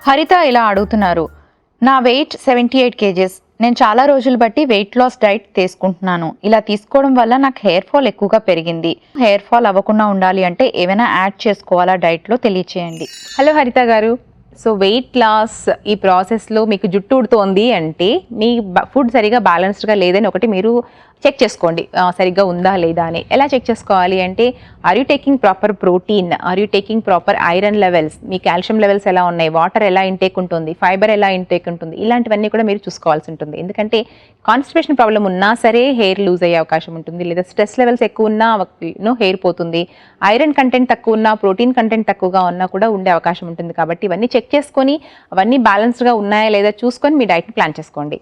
హరిత ఇలా అడుగుతున్నారు, నా వెయిట్ 78 kgs. నేను చాలా రోజులు బట్టి వెయిట్ లాస్ డైట్ తీసుకుంటున్నాను. ఇలా తీసుకోవడం వల్ల నాకు హెయిర్ ఫాల్ ఎక్కువగా పెరిగింది. హెయిర్ ఫాల్ అవ్వకుండా ఉండాలి అంటే ఏమైనా యాడ్ చేసుకోవాలా డైట్లో తెలియచేయండి. హలో హరిత గారు, సో వెయిట్ లాస్ ఈ ప్రాసెస్లో మీకు జుట్టు ఊడుతోంది అంటే మీ ఫుడ్ సరిగా బ్యాలెన్స్డ్గా లేదని ఒకటి మీరు చెక్ చేసుకోండి, సరిగ్గా ఉందా లేదా అని. ఎలా చెక్ చేసుకోవాలి అంటే, are you taking proper protein, are you taking proper iron levels, మీ కాల్షియం లెవెల్స్ ఎలా ఉన్నాయి, వాటర్ ఎలా ఇంటేక్ ఉంటుంది, ఫైబర్ ఎలా ఇంటేక్ ఉంటుంది, ఇలాంటివన్నీ కూడా మీరు చూసుకోవాల్సి ఉంటుంది. ఎందుకంటే కాన్స్టిపేషన్ ప్రాబ్లం ఉన్నా సరే హెయిర్ లూజ్ అయ్యే అవకాశం ఉంటుంది, లేదా స్ట్రెస్ లెవెల్స్ ఎక్కువ ఉన్నా హెయిర్ పోతుంది, ఐరన్ కంటెంట్ తక్కువ ఉన్నా, ప్రోటీన్ కంటెంట్ తక్కువగా ఉన్నా కూడా ఉండే అవకాశం ఉంటుంది. కాబట్టి ఇవన్నీ చెక్ చేసుకొని అవన్నీ బ్యాలెన్స్డ్గా ఉన్నాయా లేదా చూసుకొని మీ డైట్ని ప్లాన్ చేసుకోండి.